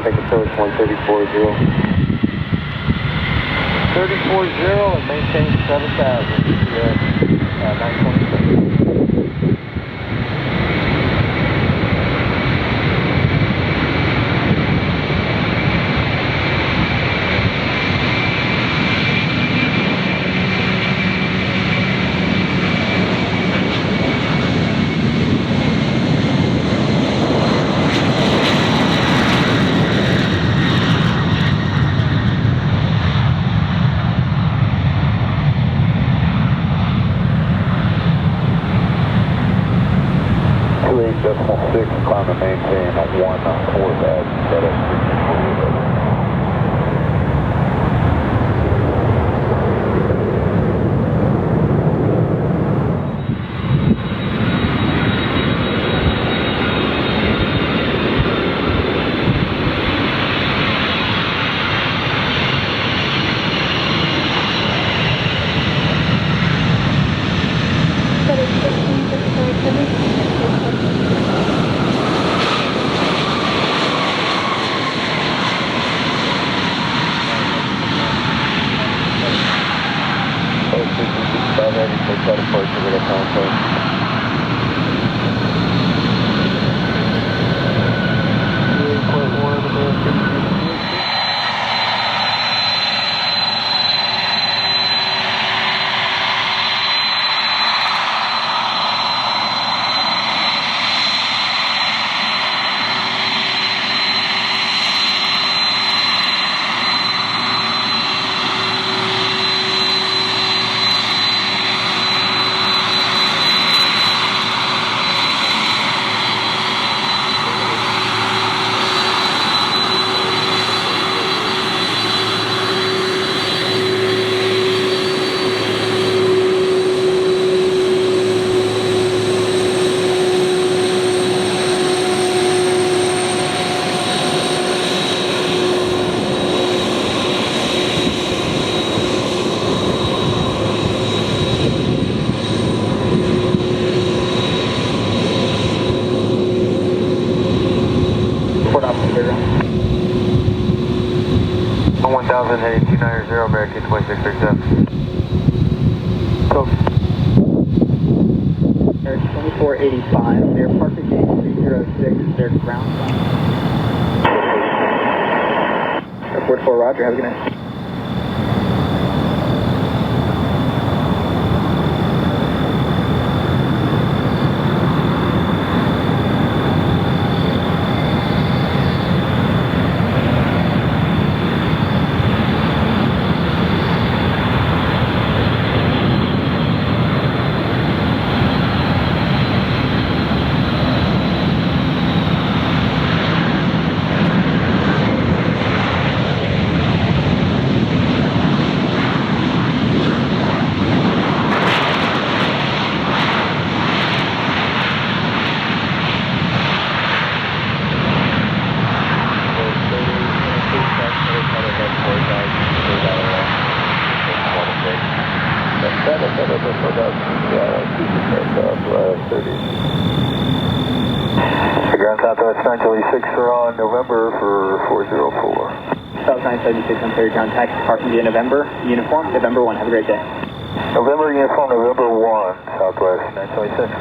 contact approach 1340. 3040 and maintain 7,000. Yes, 927. Decimal 6, climb and maintain at 1-4 heading 290 American 2637. So, There's 2485, Airport to gate 306, there's ground. Airport 4, roger, have a good night. Ground Southwest 976 are on November for 404. South 976 on third contact, departing via November, uniform, November 1, have a great day. November uniform, November 1, Southwest 976.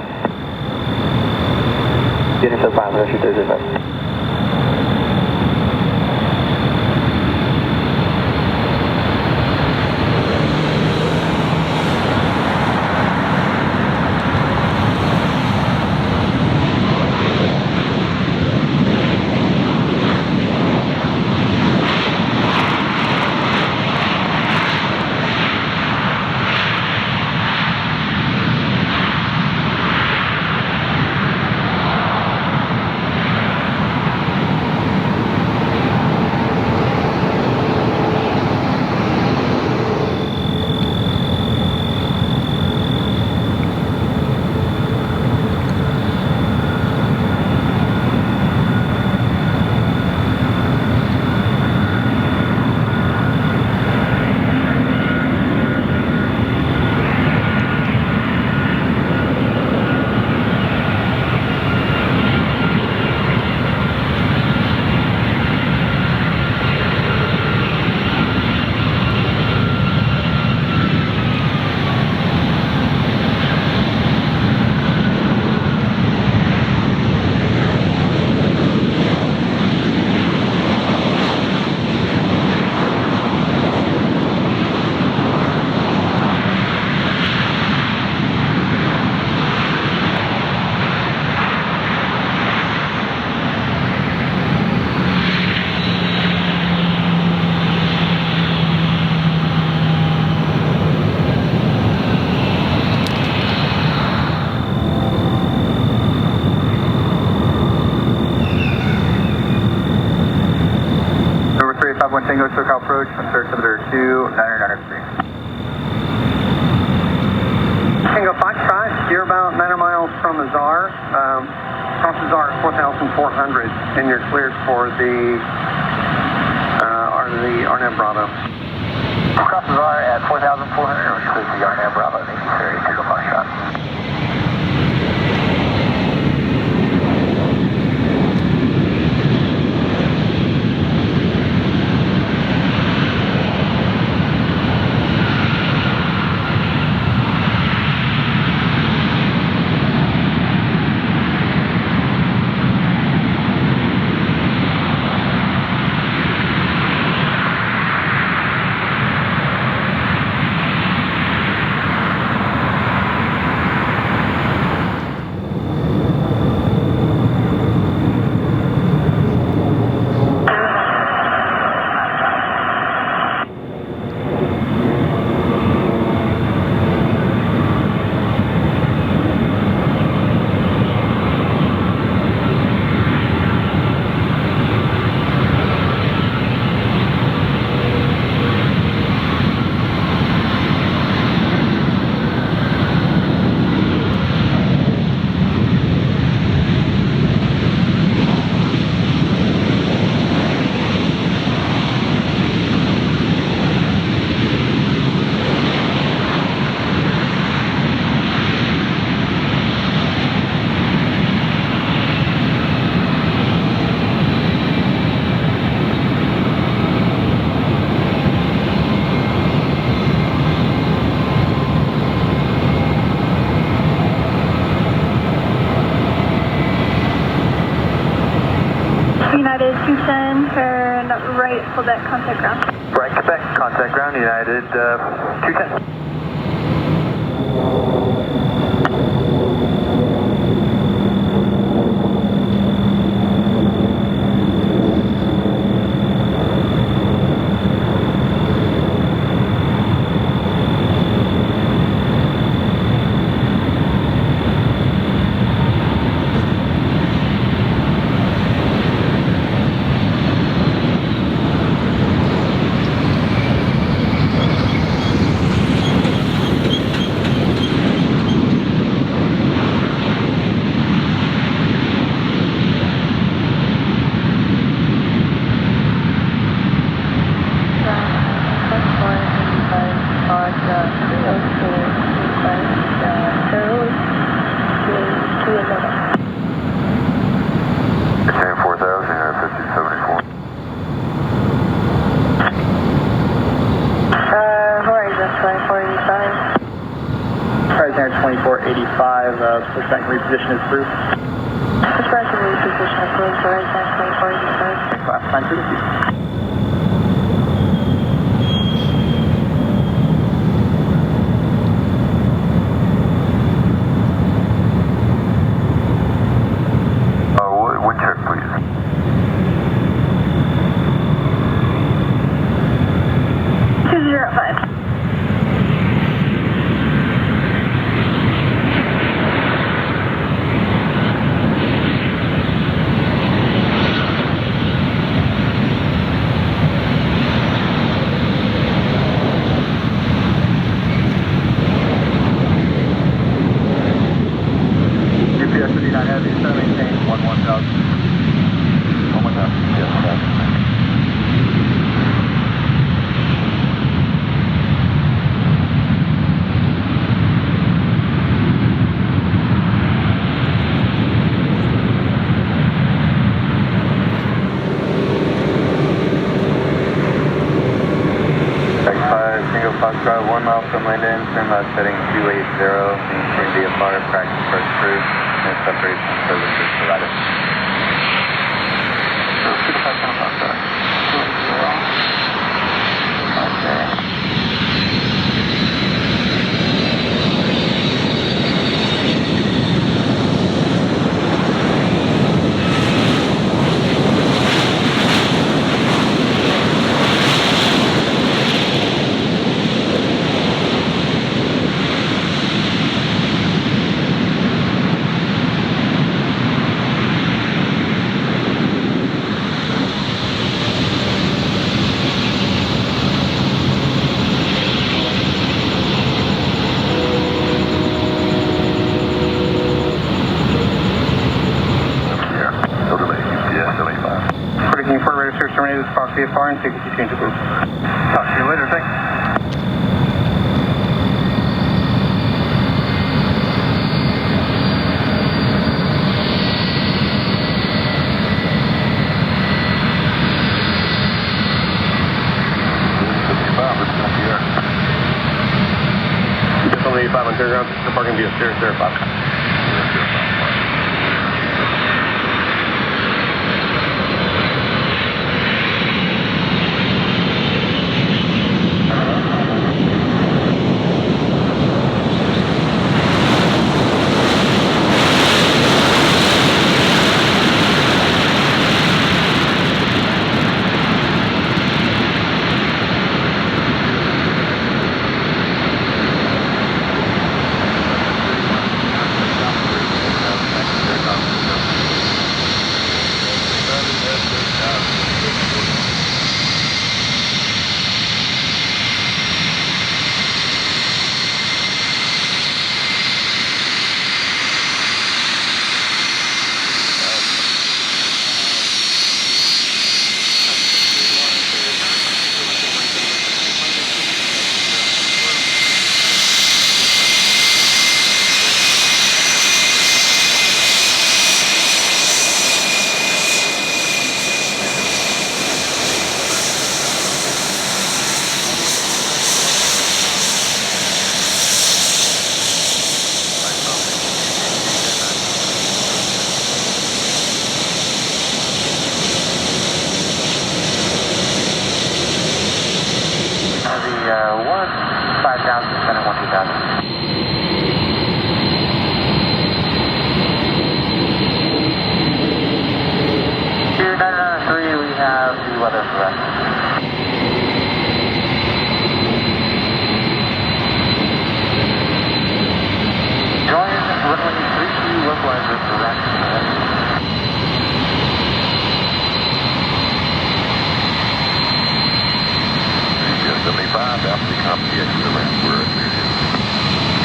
Getting to 500 Thursday night. Tango SoCal approach, clear altimeter 2993. Tango Foxtrot, you're about 9 miles from Azar. Cross Azar at 4,400, and you're cleared for the Arnhem Bravo. Cross Azar at 4,400, we're clear for the Arnhem Bravo. Thank you, sir. Tango Foxtrot. United 210, turn right, Quebec, contact ground. Right, Quebec, contact ground, United 210. Prisoner 2485, pushback reposition is approved. Pushback reposition approved, Horizon 2485. Last time to the Wind check, please. Foxtrot 1 mile from Linden, turn left heading 280, maintain VFR, practice first cruise, no separation services provided. 24 register terminated, Fox VFR, and tickets change please. Talk to you later, thanks. Definitely 85 on turnaround, the parking via 005.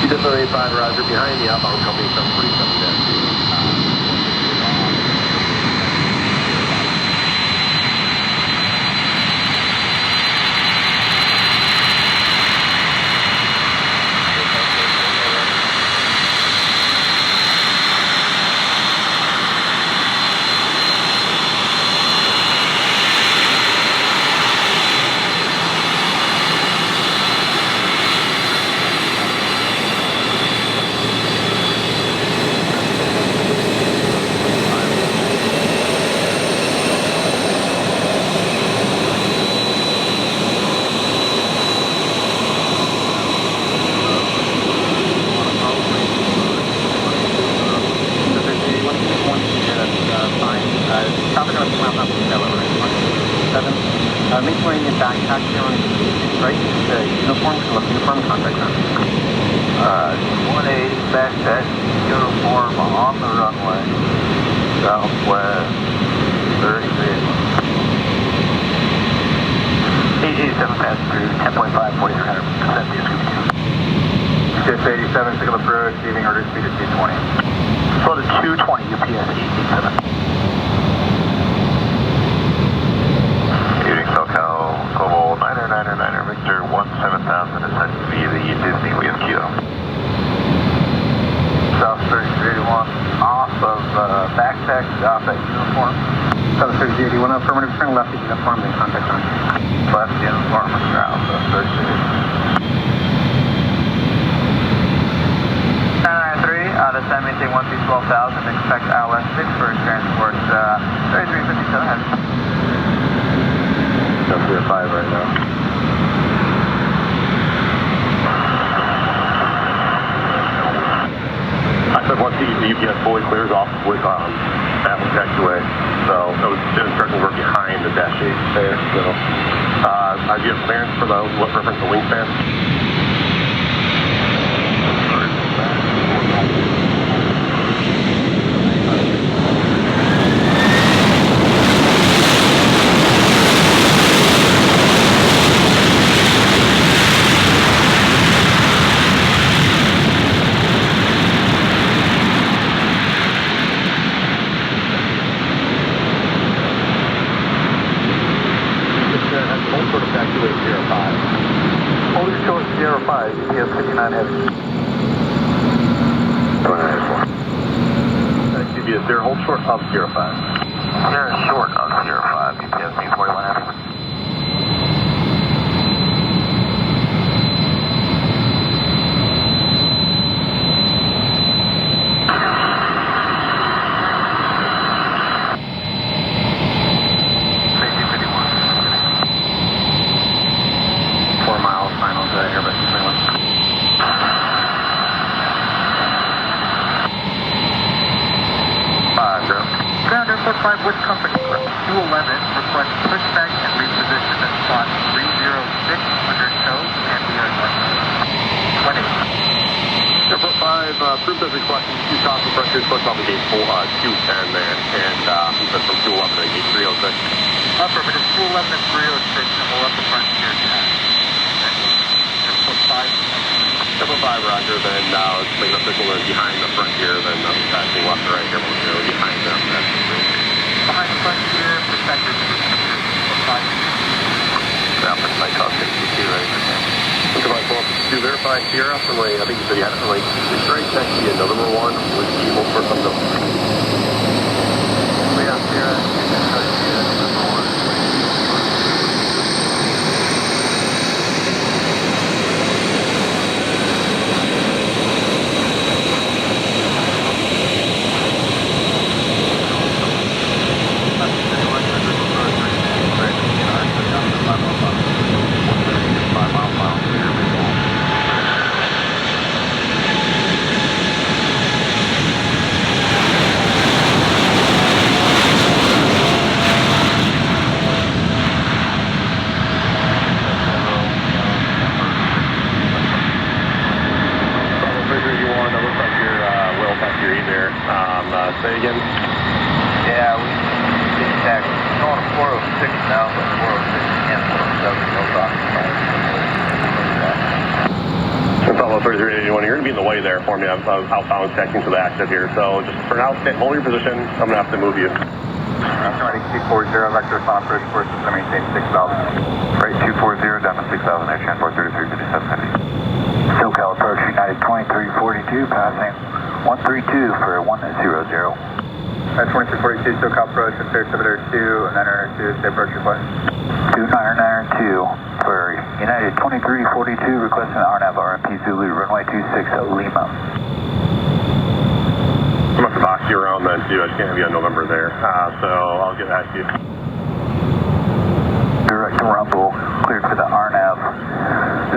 Definitely 5 Roger, behind the outbound company 737-2. Miscellaneous backpack here on right, the uniform, uniform contact ground. 180 backpack uniform on the runway, southwest 30 vehicles. AG7 passenger, 10.5, 4300, descent via Scoopy 2. UPS 87, signal approach, receiving order speed at 220. Slow to 220, UPS 87. SoCal, Global 9er, Victor 17000, descent via the Disney Wheel Q. South 3081, off of backpack, off at uniform. South 3081, affirmative, turn left at uniform, then contact on. Left uniform, ground, South 30. 993, descend, maintain 1B12,000, expect ILS 6 for transport 3357. Up to 5 right now. I said once the UPS fully clears off with Apple taxiway, so the instructions were behind the dash 8 there. So, do you have clearance for what reference the wingspan? 29 heavy. 29 CBS 0, hold short of 05. Sierra short of 05, UPS 41 heavy. Ground Airport 5 with company, 211, request pushback and reposition at spot 306 under tow and we are north. 20. Airport 5, approved as requested, 2 shots from front here, push off the gate 210 there, and he said from 211 to gate 306. Affirmative, 211 and 306, and we'll up the front here. Airport 5. Airport 5, roger, then let's make an official then behind the front here, then passing left and right here, we'll go behind them. Behind the front here, perspective. Ground for flight call 62, ready for takeoff. Look at my phone, to verify Sierra, from like, I think you said you had it from like, it's right next to you, November 1, with Evil for some notes. We have Sierra, number 1. Say again? Yeah, we did tax. We're going to 406 now, but 406 and 407, no problem. Follow 3381, you're going to be in the way there for me. I'm outbound checking to the active here. So just for now, hold your position. I'm going to have to move you. Somebody 240, vector final approach course is going to maintain 6,000. Freight 240, down to 6,000, air transport 3357 SoCal approach United 2342, passing 132 for 100. 2342, SoCal approach, and clear 702, and 902, stay approach request. 2992 for United 2342, requesting RNAV RMP Zulu, runway 26 at Lima. I must have boxed you around then too. I just can't have you on November there. So I'll get back to you. Direct to rumble, cleared for the RNAV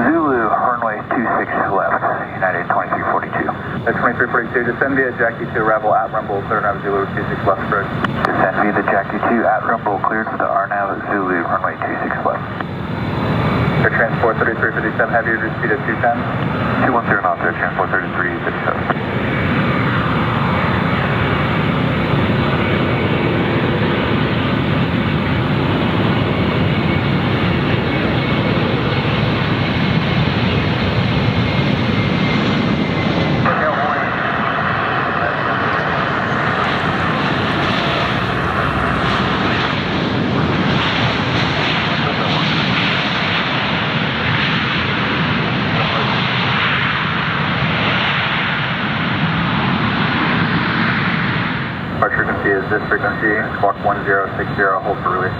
Zulu, runway 26 left, United 2342. That's 2342, descend via Jackie 2, arrival at rumble, clear RNAV Zulu, 26 left approach. Descend via the Jackie 2 at rumble, cleared for the RNAV Zulu, runway 26 left. Air transport 3357, heavy reduced speed of 210. 210 knots, air transport 3357. Is this frequency, squawk 1060, hold for release.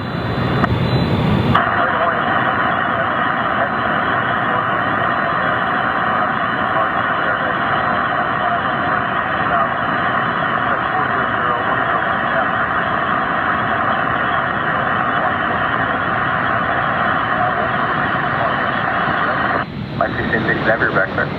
Mike 1660, have your back there.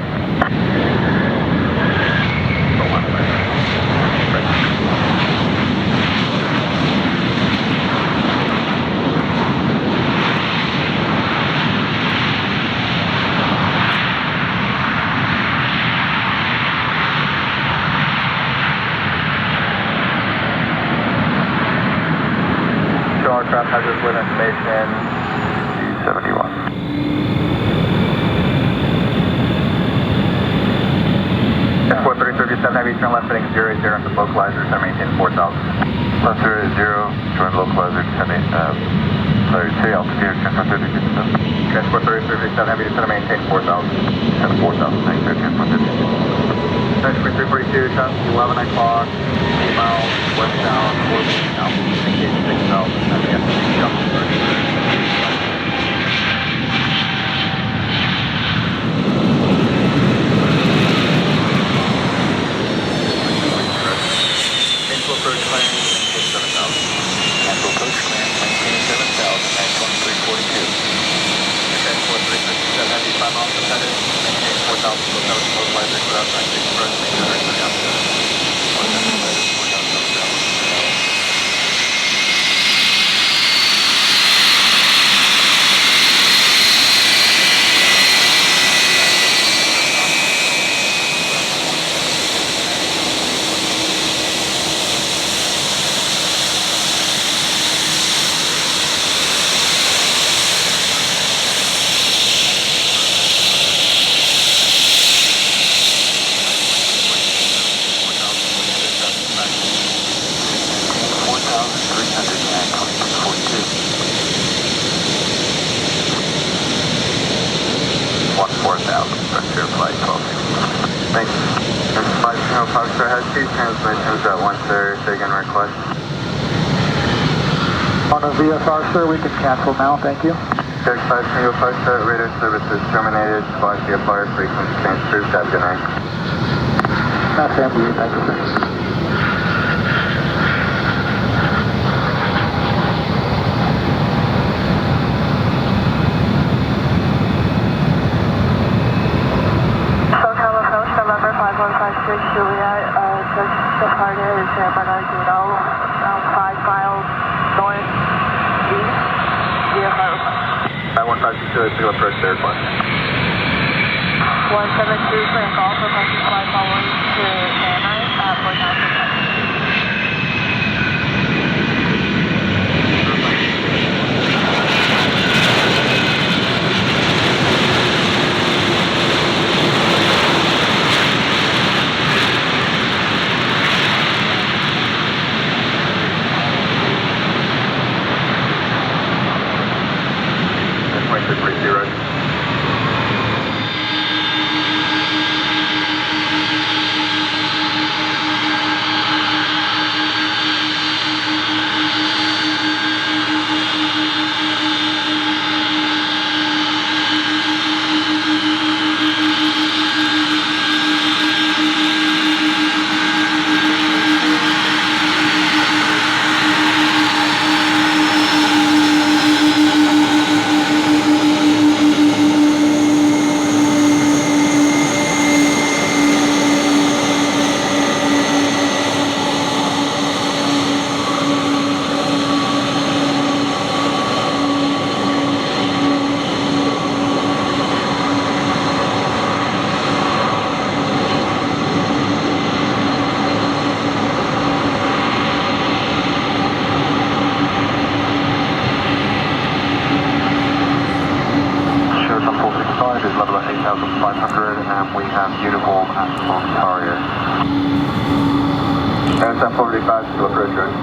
Aircraft hazard with information 71. Airport 3357, heavy turn left heading 080 into localizer, descend maintain 4,000. Left 080, join localizer, descend altitude, transfer 3357. Transport 3337 Heavy, descend and maintain 4,000. Descend 4,000, thanks, Transport 33. Transport 342, top 11 o'clock, 8 miles, westbound, orbiting altitude, 6,000, and we have to jump first. Approach plan, maintain 7,000. Cancel approach plan, maintain 7,000 at 2342. Transport 357 Heavy, 5 miles descended, maintain 4,000, low notes, localizer, without 96 approach, maintain 130 altitude. 4,000, 4,000. Thanks. Flight Channel Foxtrot has 2 transmissions at 1 sir, SIGIN request. On a VFR, sir, we can cancel now, thank you. Check 5 Single Foxtrot, radar services terminated, squawk VFR, frequency change approved, have a good night. That's MBA, thank you, sir. Juliet, just departed San Bernardino, around 5 miles northeast, VFR request. 1562, single approach to request. 172, clear golf, requesting fly following to Van Nuys at 49%. We have uniform at Ontario. And 745 to approach road.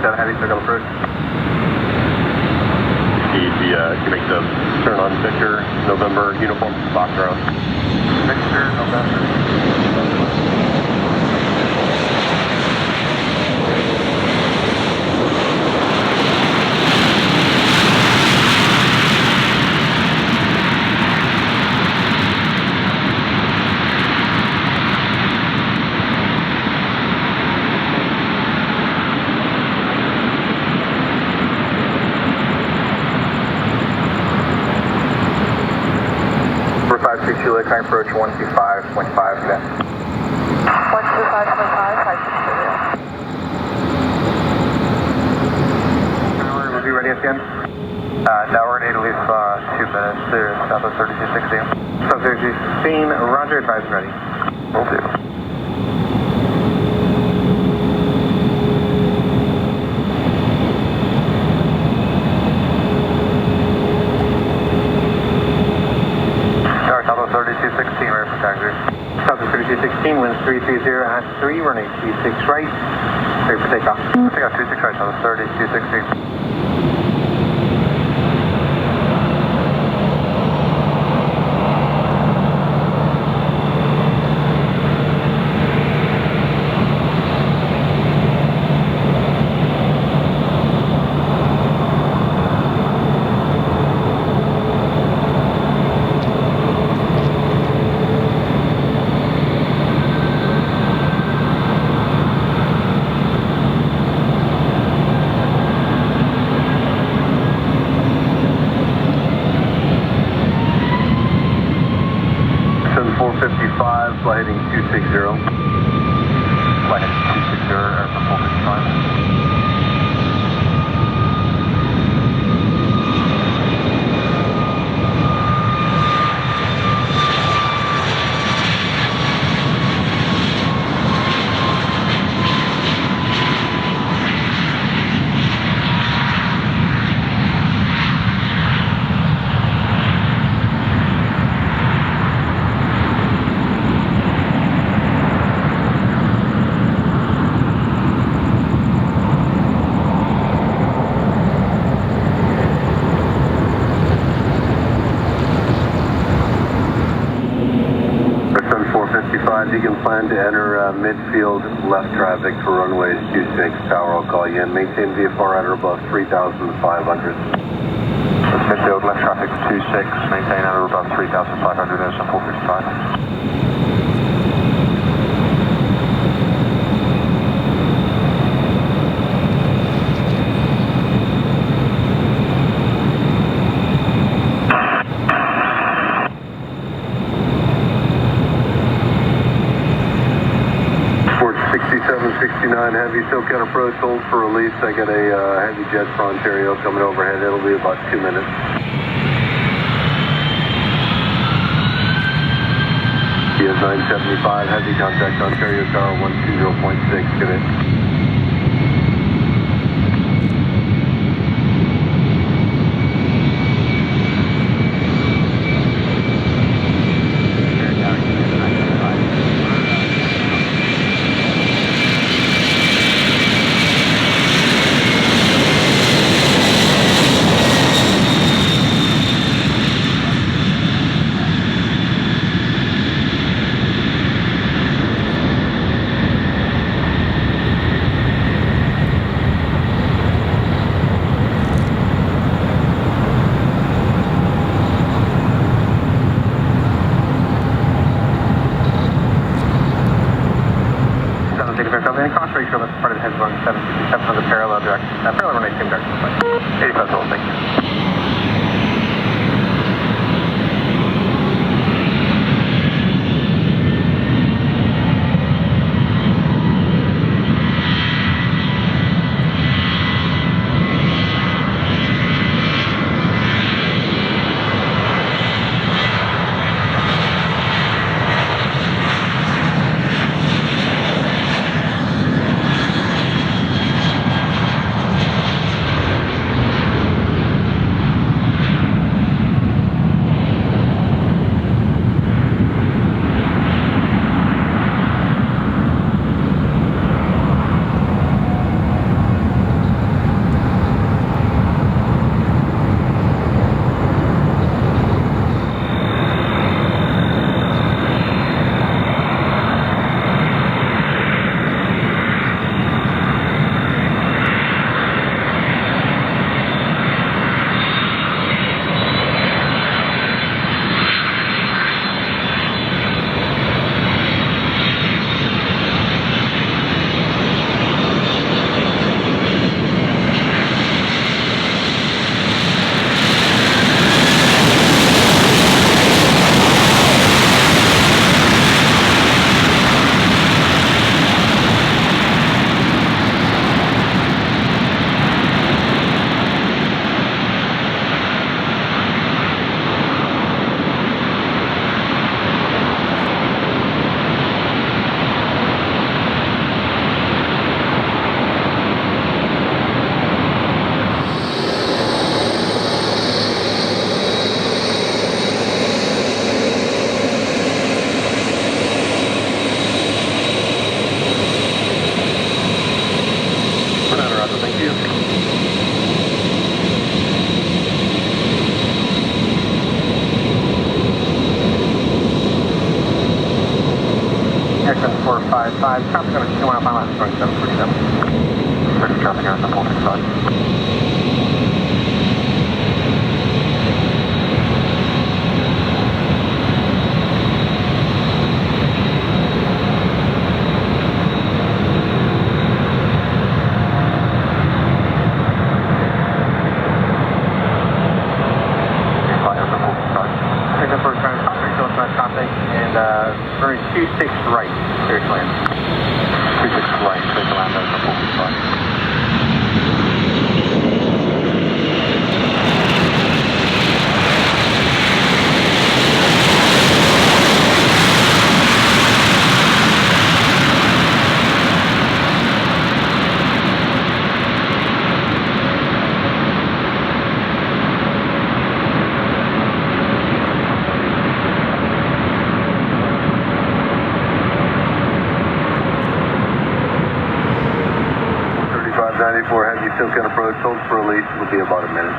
Heavy circle approach. You make the turn on Victor, November, uniform, Foxtrot. Victor, November. Climb approach 125.5 again. 125.5, 560. We'll be ready at the end. Now we're going to need at least 2 minutes. clear, Southwest 3216. South 3216, roger, advise and ready. Will do. Tower, Southwest 3216, ready for taxi. Southwest 3216, winds 330 at 3, runway 26 right, ready for takeoff. Takeoff 26 right, Southwest 3216. Flight heading 260. Flight heading 260, Airport 455. You can plan to enter midfield left traffic for runways 26. Tower, I'll call you in. Maintain VFR at or above 3,500. Midfield left traffic 26. Maintain at or above 3,500. There's some 455. Heavy SoCal approach, hold for release. I got a heavy jet for Ontario coming overhead. It'll be about 2 minutes. ES 975, heavy contact Ontario Tower 120.6, good in. 9455, traffic on a 2 mile line, 2737. Clear traffic here on the 465. Runway 26 right, clear to land. 26 right, clear to land over the 465. Have you still can approach, hold for release, it'll be about a minute.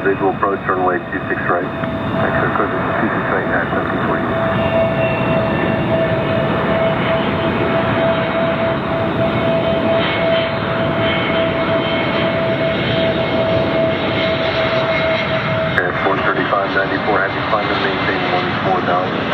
Visual approach, runway 26 right. Exit code 26 right, 1748. Airport 3594, have you climbed and maintain 14,000?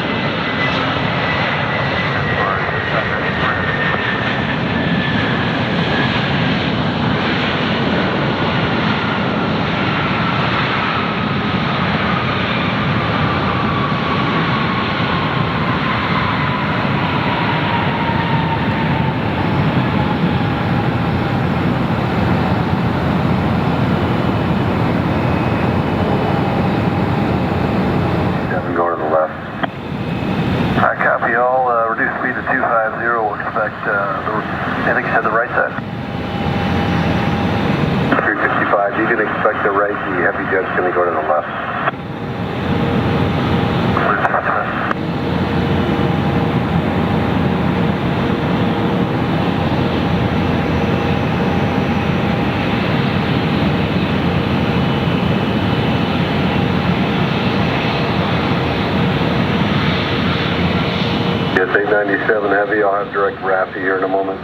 I think you said the right side. 365, you can expect the right, the heavy jet's going to go to the left. Yes, 897 Heavy, I'll have direct RAFI here in a moment.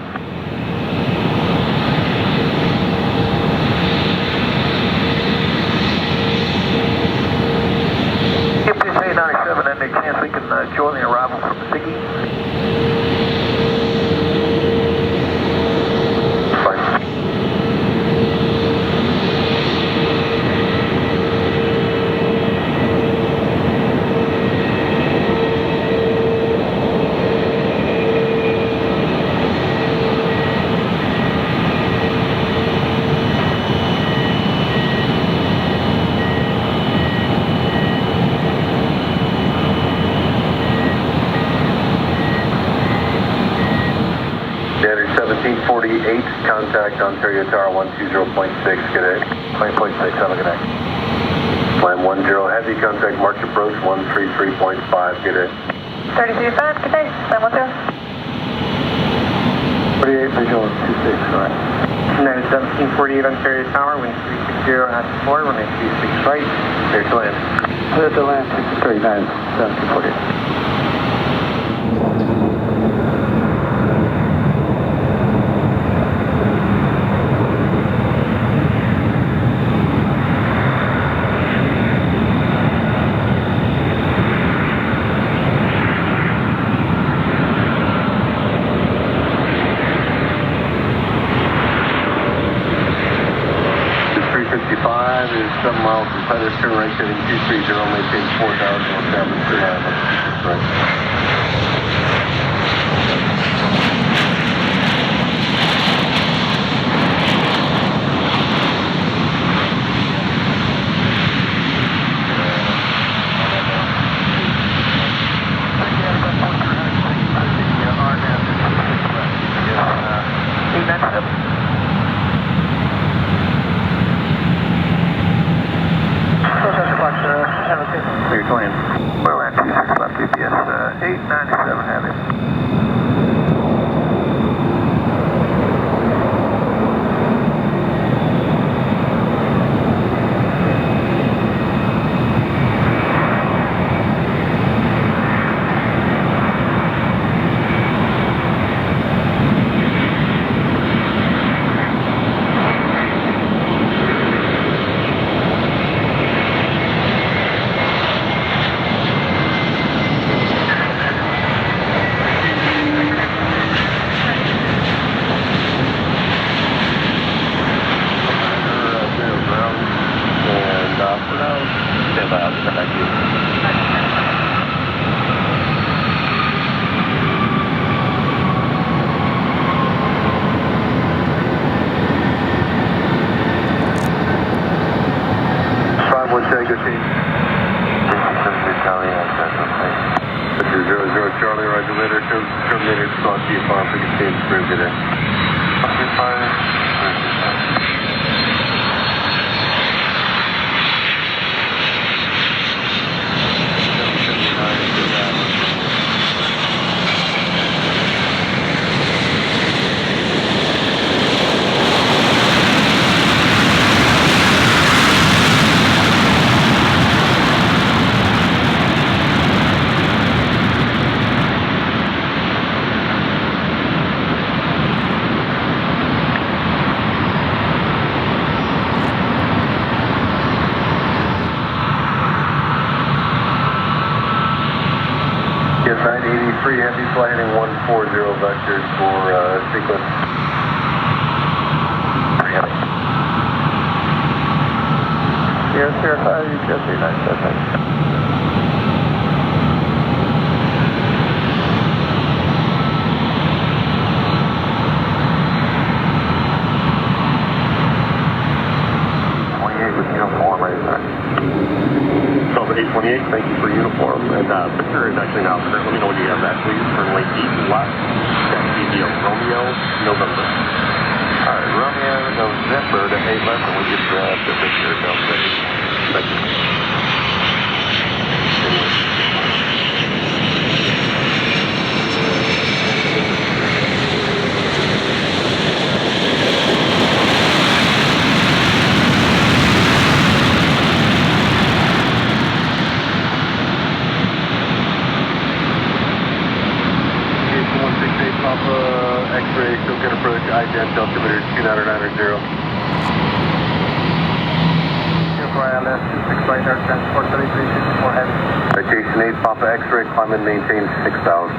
If this 897, any chance we can join the arrival from Siggy? Fine. Standard 1748, contact Ontario Tower 120.6, good day. 20.6, have a good day. Plan 10, heavy contact, March approach 133.5, good day. 33.5, good day. Plan 10. 48, visual 26, all right. United 1748 Ontario Tower, wind 360 at 4, runway 26 right, clear to land. Clear to land, 639, 1748. Is 7 miles from Feather, turn right heading 230, maintain 4,000 on San Francisco. Clear to land. Well, land 26 left, GPS 897 heavy. Charlie, Roger later, Terminator, Scott, G5, we can stay in Spring today. Yes, 983 heavy, fly heading 140 vectors for sequence. Sierra Sierra 5, UPS 897. Delta 828, thank you for uniform. And Victor is actually now clear. Let me know when you have that, please. Turn lane east left. That's CDO Romeo, November. All right, Romeo, November to 8 left, and we just grabbed the Victor Delta 8. Thank you. X-ray, still can approach IDEN altimeter 29990. Uniform ILS 26 right, air transport 3364 heavy. Citation 8, Papa X-ray, climb and maintain 6,000.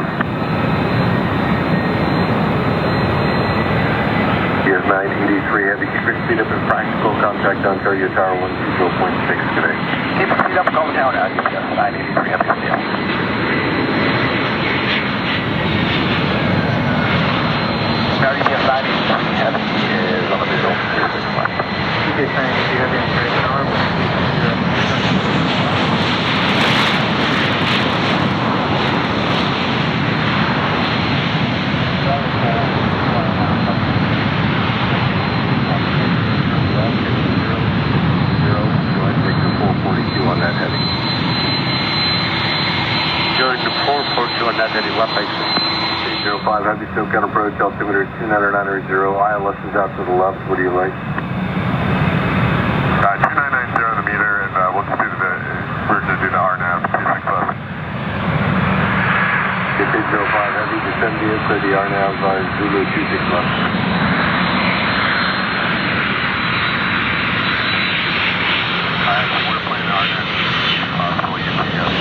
Here's 983 heavy, keep your speed up and practical, contact Ontario Tower 120.6 today. Keep your speed up, call the tower now, UPS 983 heavy steel. Now UPS 983 heavy is on the visual, 06 left. UPS 983 heavy on Ontario Tower 120.6. On that heading. Going to 442 on that heading, left exit. 05 Heavy SoCal approach, altimeter 2990, ILS is out to the left, what do you like? 2990 the meter, and we'll just do we're going to do the RNAV 265. Get 805 Heavy, descend via to the RNAV Zulu 26 left. We're playing the RNAV, possible UPS,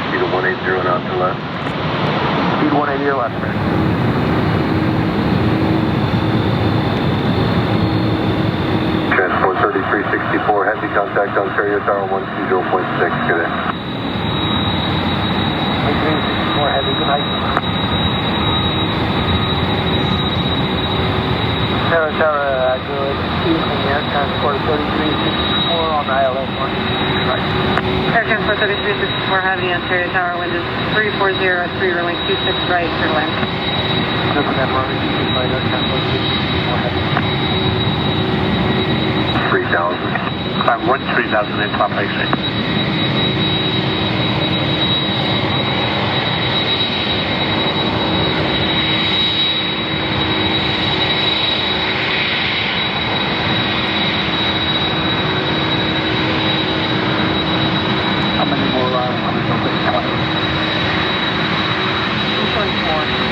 Speed 180 and out to left. Speed 180 left, sir. Transport 3364, heavy contact Ontario Tower 120.6, good day. 3364 heavy, good night. Sarah Tower, good. Speed in the air transport 3364 on the ILS 1. Right. Air Transport 3364 Heavy, Ontario Tower, wind is 3403, runway 26 right, clear to land. Good for that, runway 26 right, Air Transport 3364 Heavy. 3000. Climb 3000 in top X-ray. How many more commercial planes come up? 2.4.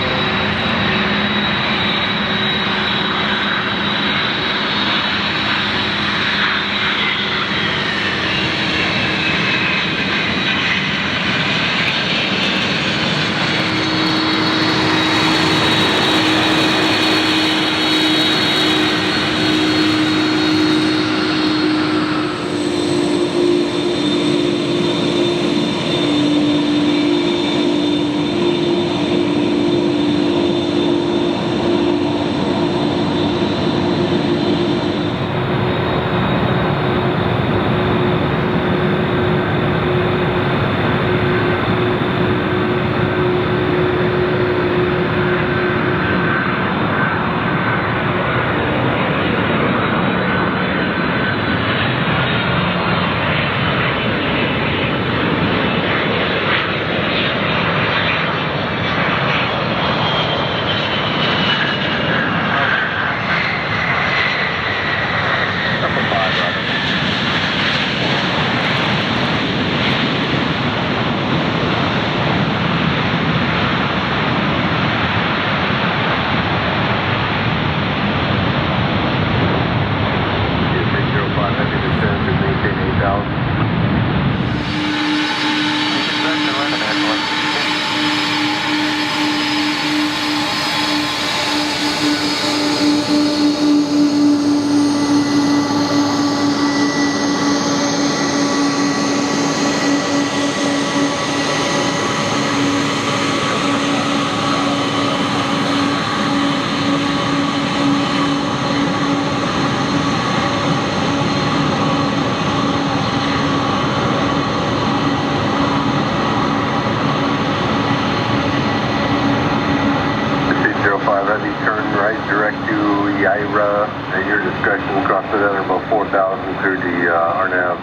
At your discretion, cross the other about 4,000 through the RNAV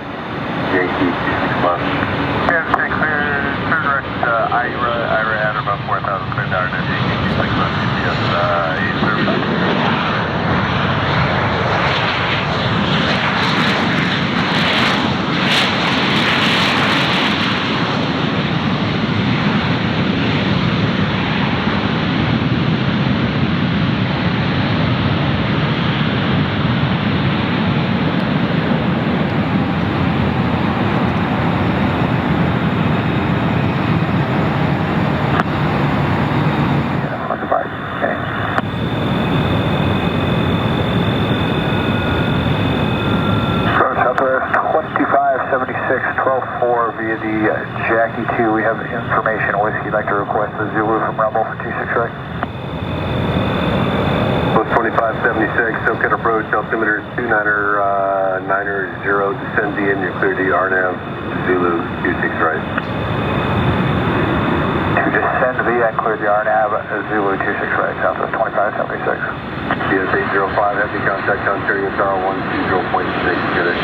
Yankee 26 months. Yeah, stay clear, turn direct IRA at about 4,000 clear to RNAV Yankee 26 months, UPS 8 service. Via the Jackie 2, we have information. Whiskey, you'd like to request the Zulu from Rumble for 26 right? Plus 2576, SoCal SoCal approach, altimeter 290, descend in, you're clear to RNAV, Zulu 26 right. To descend via and clear the RNAV, Zulu 26 right, Southwest 2576. CS 805, heavy contact Ontario Tower 120.6, get it.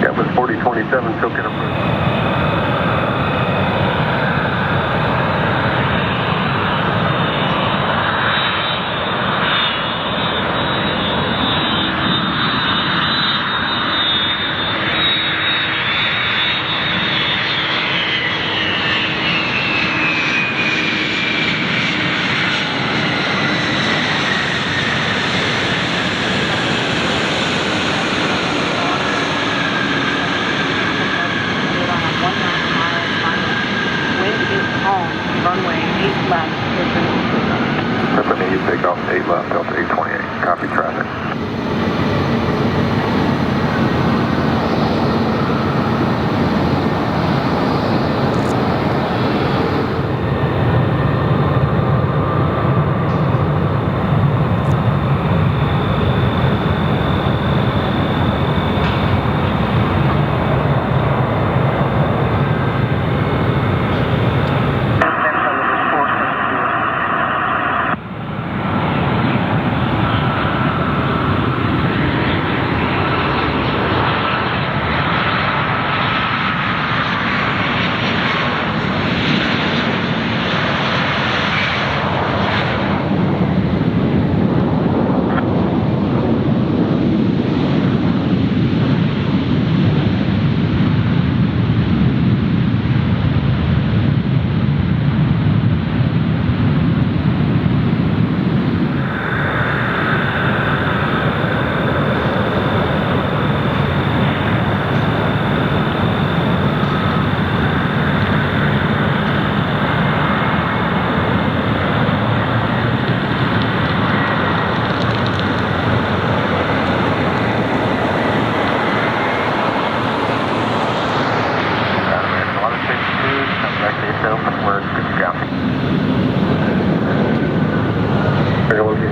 Yeah, with 4027 SoCal approach. Runway 8 left. Company, you take off 8 left, Delta 828. Copy traffic.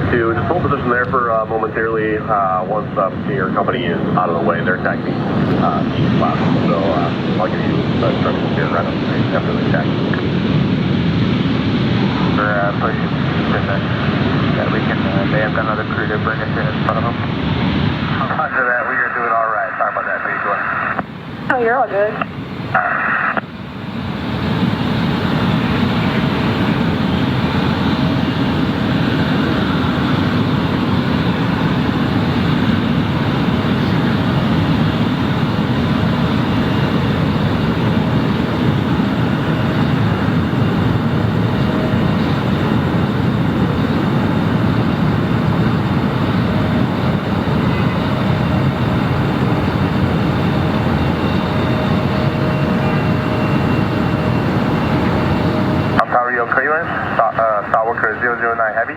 Just hold position there for momentarily. Once your company is out of the way, they're taxing east left. So I'll give you a instruction here right up the street after the taxi. We're pushing that we can, they have got another crew to bring us in front of them. Roger that, we are doing all right. Sorry about that, how you doing? Oh, you're all good. Clearance, Starwalker 009 Heavy.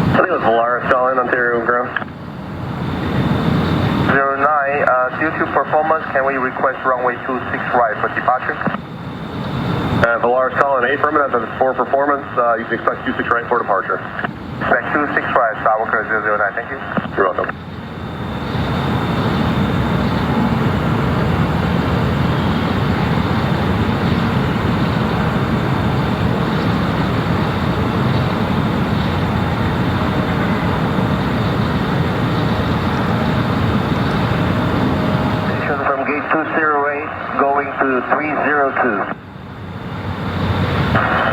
I think it was Volaris calling Ontario ground. 09, due to performance, can we request runway 26 right for departure? Volaris calling affirmative, that is for performance. You can expect 26 right for departure. Expect 26 right, Starwalker 009, thank you. You're welcome. Gate 208 going to 302.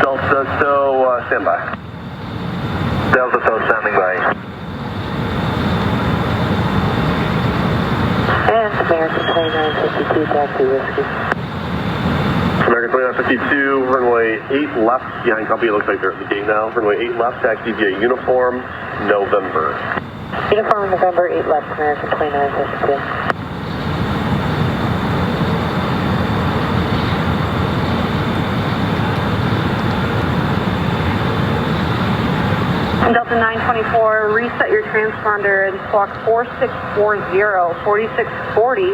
Delta TOW, standby. Delta TOW standing by. And American 2952 taxi whiskey. American 2952, runway 8 left, behind company, it looks like they're at the gate now. Runway 8 left, taxi via uniform, November. Uniform November 8 left, American 2952. Delta 924, reset your transponder and squawk 4640, 4640,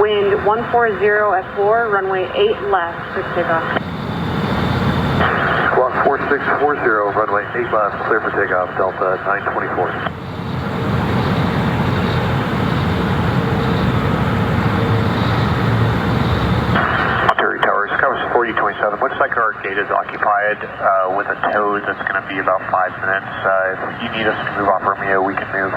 wind 140 at 4, runway 8 left, clear for takeoff. Squawk 4640, runway 8 left, clear for takeoff, Delta 924. Covers 4027. Looks like our gate is occupied with a tow that's going to be about 5 minutes. If you need us to move off Romeo, we can move.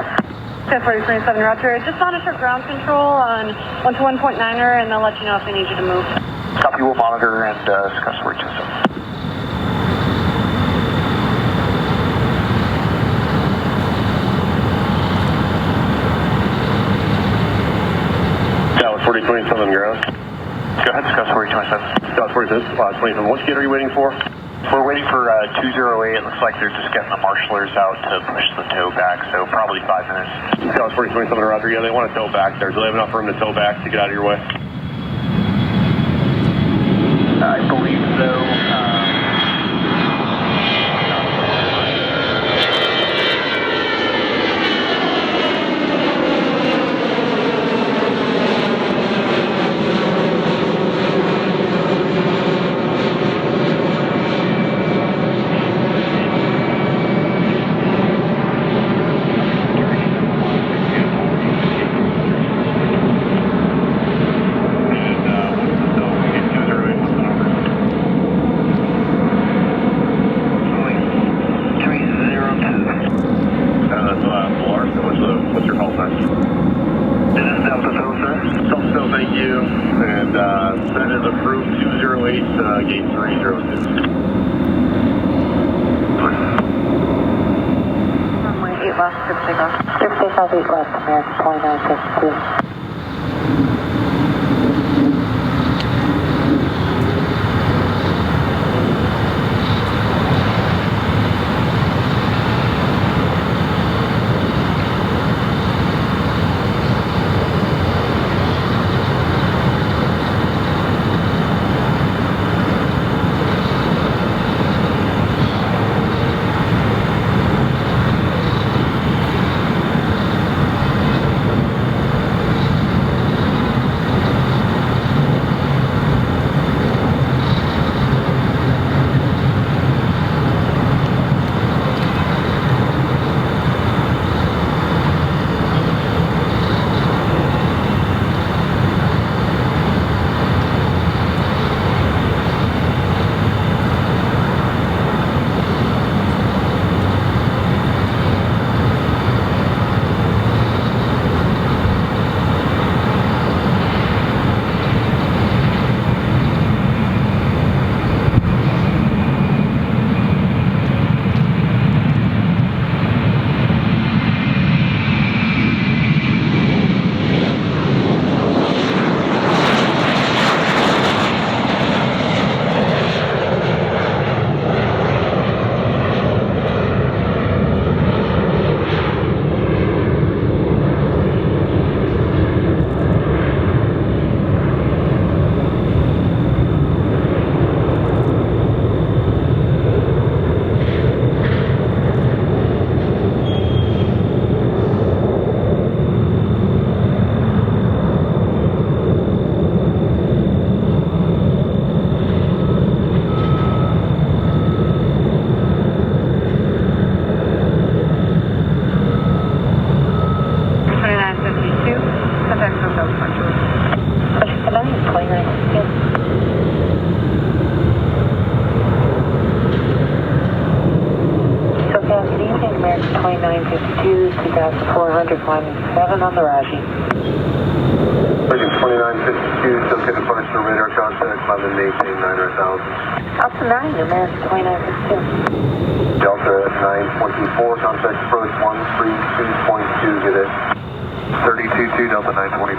10-40-27, roger. Just monitor ground control on 121.9er, and they'll let you know if they need you to move. Copy, we'll monitor and discuss where to send. Dallas 4027 ground. Go ahead, discuss 4027. Dallas 4027. What gate are you waiting for? We're waiting for 208. It looks like they're just getting the marshalers out to push the tow back, so probably 5 minutes. Dallas 4027 roger. Yeah, they want to tow back there. Do they have enough room to tow back to get out of your way? I believe so. What's your call sign? This is Delta Phil, sir. Delta Phil, thank you. And that is approved 208, gate 302. Runway 8 left, clear for takeoff. Clear for takeoff 8 left, American 2952. American 2952, 2,400, climbing 7 on the Raji. American 2952, still get departure radar contact, climbing maintain 900,000. Alpha 9, American 2952. Delta 924, contact approach 132.2, get it. 32-2, Delta 924.